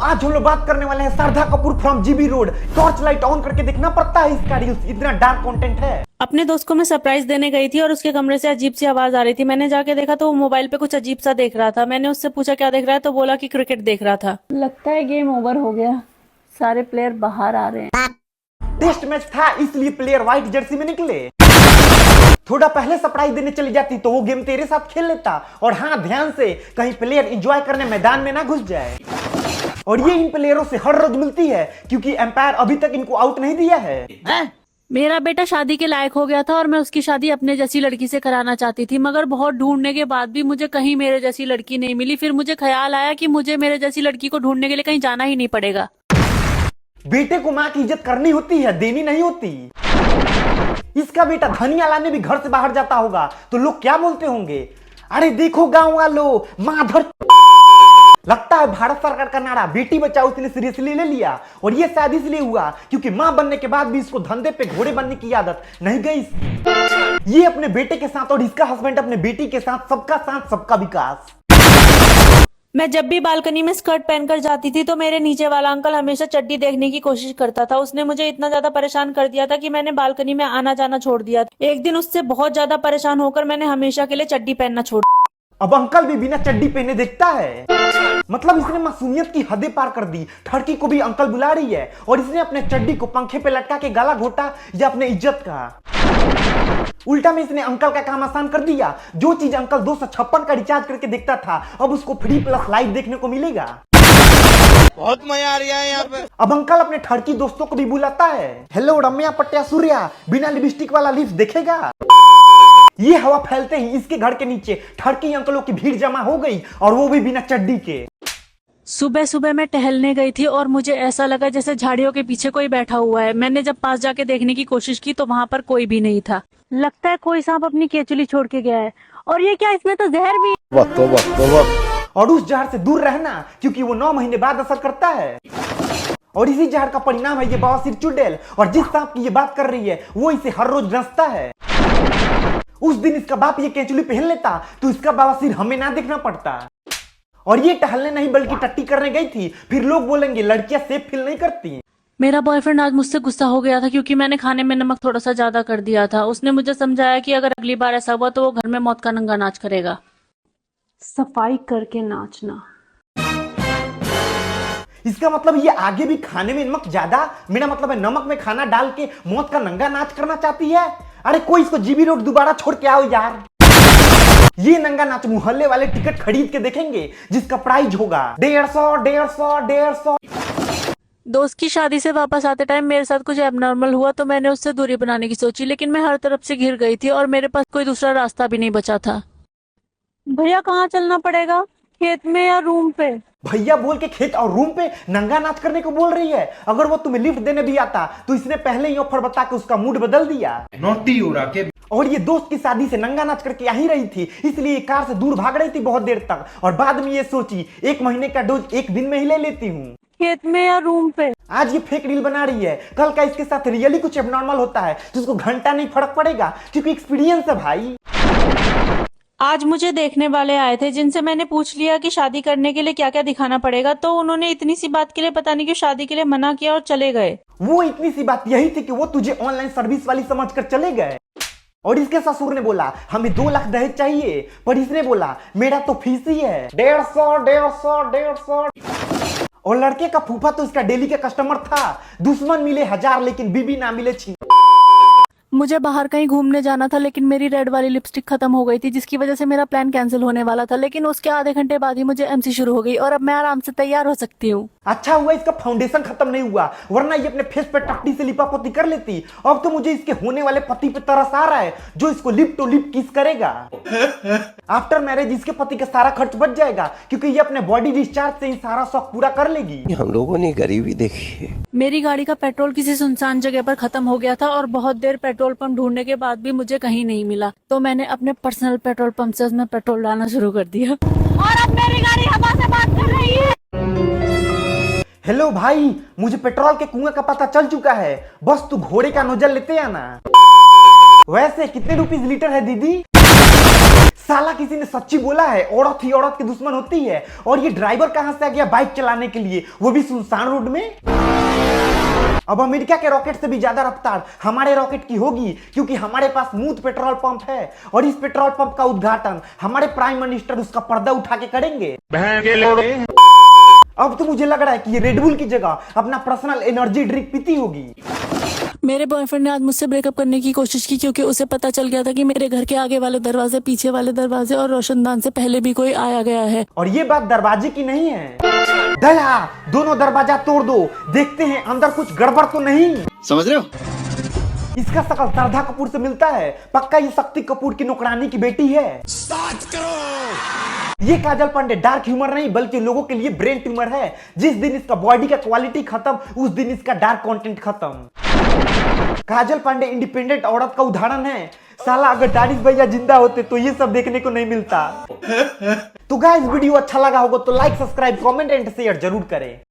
आज हम लोग बात करने वाले हैं Shraddha Kapoor from GB road. Torch light on करके देखना पड़ता है इसका रील्स, इतना डार्क कंटेंट है। अपने दोस्त को मैं सरप्राइज देने गई थी और उसके कमरे से अजीब सी आवाज आ रही थी। मैंने जाके देखा तो वो मोबाइल पे कुछ अजीब सा देख रहा था। मैंने उससे पूछा क्या देख रहा है, तो बोला कि क्रिकेट देख रहा था। लगता है गेम ओवर हो गया, सारे प्लेयर बाहर आ रहे हैं। टेस्ट मैच था इसलिए प्लेयर व्हाइट जर्सी में निकले। थोड़ा पहले सरप्राइज देने चली जाती तो वो गेम तेरे साथ खेल लेता। और हाँ, ध्यान से कहीं प्लेयर एंजॉय करने मैदान में ना घुस जाए। और ये इन प्लेयरों से हर रोज मिलती है क्योंकि एम्पायर अभी तक इनको आउट नहीं दिया है। मेरा बेटा शादी के लायक हो गया था और मैं उसकी शादी अपने जैसी लड़की से कराना चाहती थी, मगर बहुत ढूंढने के बाद भी मुझे कहीं मेरे जैसी लड़की नहीं मिली। फिर मुझे ख्याल आया कि मुझे मेरे जैसी लड़की को ढूंढने के लिए कहीं जाना ही नहीं पड़ेगा। बेटे को माँ की इज्जत करनी होती है, देनी नहीं होती। इसका बेटा धनिया लाने भी घर से बाहर जाता होगा तो लोग क्या बोलते होंगे, अरे देखो गांव वालों, माधर। लगता है भारत सरकार का नारा बेटी बचाओ इसने सीरियसली ले लिया। और ये शायद इसलिए हुआ क्योंकि मां बनने के बाद भी इसको धंधे पे घोड़े बनने की आदत नहीं गई। ये अपने बेटे के साथ और इसका हस्बैंड अपने बेटी के साथ सबका विकास। मैं जब भी बालकनी में स्कर्ट पहनकर जाती थी तो मेरे नीचे वाला अंकल हमेशा चड्डी देखने की कोशिश करता था। उसने मुझे इतना ज्यादा परेशान कर दिया था कि मैंने बालकनी में आना जाना छोड़ दिया। एक दिन उससे बहुत ज्यादा परेशान होकर मैंने हमेशा के लिए चड्डी पहनना छोड़। अब अंकल भी बिना चड्डी पहने देखता है। मतलब इसने मासूमियत की हदें पार कर दी। ठड़की को भी अंकल बुला रही है और इसने अपने चड्डी को पंखे पे लटका के गला घोटा या अपने इज्जत का। उल्टा में इसने अंकल का काम आसान कर दिया। जो चीज अंकल 256 का रिचार्ज करके देखता था अब उसको फ्री प्लस लाइव देखने को मिलेगा। बहुत मजा आ रहा है यहाँ पे। अब अंकल अपने ठड़की दोस्तों को भी बुलाता है। हेलो रम्या पट्या सूर्या, बिना लिपस्टिक वाला लिप्स देखेगा। ये हवा फैलते ही इसके घर के नीचे ठड़की अंकलों की भीड़ जमा हो गई और वो भी बिना चड्डी के। सुबह सुबह मैं टहलने गई थी और मुझे ऐसा लगा जैसे झाड़ियों के पीछे कोई बैठा हुआ है। मैंने जब पास जाके देखने की कोशिश की तो वहाँ पर कोई भी नहीं था। लगता है कोई सांप अपनी केचुली छोड़ के गया है। और ये क्या, इसमें तो जहर भी है। और उस जहर से दूर रहना क्योंकि वो 9 महीने बाद असर करता है। और इसी जहर का परिणाम है ये बवासीर चुड़ैल। और जिस सांप की ये बात कर रही है वो इसे हर रोज डसता है। उस दिन इसका बाप ये केचुली पहन लेता तो इसका बवासीर हमें ना देखना पड़ता। और ये टहलने नहीं बल्कि टट्टी करने गई थी। फिर लोग बोलेंगे लड़कियां सेफ फील नहीं करती। मेरा बॉयफ्रेंड आज मुझसे गुस्सा हो गया था क्योंकि मैंने खाने में नमक थोड़ा सा ज्यादा कर दिया था। उसने मुझे समझाया कि अगर अगली बार ऐसा हुआ तो वो घर में मौत का नंगा नाच करेगा। सफाई करके नाचना। इसका मतलब ये आगे भी खाने में नमक ज्यादा, मेरा मतलब है नमक में खाना डाल के मौत का नंगा नाच करना चाहती है। अरे कोई इसको जीबी रोड दोबारा छोड़ के आओ यार। ये नंगा नाच मोहल्ले वाले टिकट खरीद के देखेंगे जिसका प्राइस होगा 150। दोस्त की शादी से वापस आते टाइम मेरे साथ कुछ एबनॉर्मल हुआ तो मैंने उससे दूरी बनाने की सोची, लेकिन मैं हर तरफ से घिर गई थी और मेरे पास कोई दूसरा रास्ता भी नहीं बचा था। भैया कहाँ चलना पड़ेगा, खेत में या रूम पे? भैया बोल के खेत और रूम पे नंगा नाच करने को बोल रही है। अगर वो तुम्हें लिफ्ट देने भी आता तो इसने पहले ही ऑफर बता के उसका मूड बदल दिया। नोटी हो रहा के। और ये दोस्त की शादी से नंगा नाच करके आ ही रही थी इसलिए ये कार से दूर भाग रही थी बहुत देर तक। और बाद में ये सोची 1 महीने का डोज 1 दिन में ही ले लेती हूँ। खेत में या रूम पे? आज ये फेक रील बना रही है, कल का इसके साथ रियली कुछ एबनॉर्मल होता है तो उसको घंटा नहीं फर्क पड़ेगा क्योंकि एक्सपीरियंस है भाई। आज मुझे देखने वाले आए थे जिनसे मैंने पूछ लिया कि शादी करने के लिए क्या क्या दिखाना पड़ेगा, तो उन्होंने इतनी सी बात के लिए पता नहीं क्यों शादी के लिए मना किया और चले गए। वो इतनी सी बात यही थी कि वो तुझे ऑनलाइन सर्विस वाली समझकर चले गए। और इसके ससुर ने बोला हमें 2 लाख दहेज चाहिए, पर इसने बोला मेरा तो फीस ही है 150। और लड़के का फूफा तो इसका डेली का कस्टमर था। दुश्मन मिले 1000 लेकिन बीबी ना मिले 6। मुझे बाहर कहीं घूमने जाना था लेकिन मेरी रेड वाली लिपस्टिक खत्म हो गई थी, जिसकी वजह से मेरा प्लान कैंसिल होने वाला था। लेकिन उसके आधे घंटे बाद ही मुझे एमसी शुरू हो गई और अब मैं आराम से तैयार हो सकती हूँ। अच्छा हुआ इसका फाउंडेशन खत्म नहीं हुआ, वरना ये अपने फेस पे टट्टी से लिपापोती कर लेती। अब तो मुझे इसके होने वाले पति पे तरस आ रहा है जो इसको लिप टू लिप किस करेगा। आफ्टर मैरिज इसके पति का सारा खर्च बच जाएगा क्योंकि ये अपने बॉडी डिस्चार्ज से ही सारा शौक पूरा कर लेगी। हम लोगों ने गरीबी देखी है। मेरी गाड़ी का पेट्रोल किसी सुनसान जगह पर खत्म हो गया था और बहुत देर पेट्रोल पंप ढूंढने के बाद भी मुझे कहीं नहीं मिला, तो मैंने अपने पर्सनल पेट्रोल पंप से उसमें पेट्रोल डालना शुरू कर दिया। और अब मेरी गाड़ी हवा से बात कर रही है। हेलो भाई, मुझे पेट्रोल के कुएं का पता चल चुका है, बस तू घोड़े का नोजल लेते आना। वैसे कितने रुपीस लीटर है दीदी? साला किसी ने सच्ची बोला है, औरत ही औरत की दुश्मन होती है। और ये ड्राइवर कहां से आ गया बाइक चलाने के लिए, वो भी सुनसान रोड में। अब अमेरिका के रॉकेट से भी ज्यादा रफ्तार हमारे रॉकेट की होगी, क्योंकि हमारे पास स्मूथ पेट्रोल पंप है। और इस पेट्रोल पंप का उद्घाटन हमारे प्राइम मिनिस्टर उसका पर्दा उठा के करेंगे। अब तो मुझे लग रहा है कि ये रेडबुल की जगह अपना पर्सनल एनर्जी ड्रिंक पीती होगी। मेरे बॉयफ्रेंड ने आज मुझसे ब्रेकअप करने की कोशिश की, क्योंकि उसे पता चल गया था कि मेरे घर के आगे वाले दरवाजे, पीछे वाले दरवाजे और रोशनदान से पहले भी कोई आया गया है। और ये बात दरवाजे की नहीं है। दया, दोनों दरवाजा तोड़ दो, देखते हैं अंदर कुछ गड़बड़ तो नहीं। समझ रहे हो? इसका शकल श्रद्धा कपूर से मिलता है, पक्का ये शक्ति कपूर की नौकरानी की बेटी है। ये काजल पांडे डार्क ह्यूमर नहीं बल्कि लोगों के लिए ब्रेन ट्यूमर है। जिस दिन इसका बॉडी का क्वालिटी खत्म, उस दिन इसका डार्क कंटेंट खत्म। काजल पांडे इंडिपेंडेंट औरत का उदाहरण है। साला अगर दानिश भैया जिंदा होते तो ये सब देखने को नहीं मिलता। तो गाइस, वीडियो अच्छा लगा होगा तो like, subscribe, comment and share जरूर करें।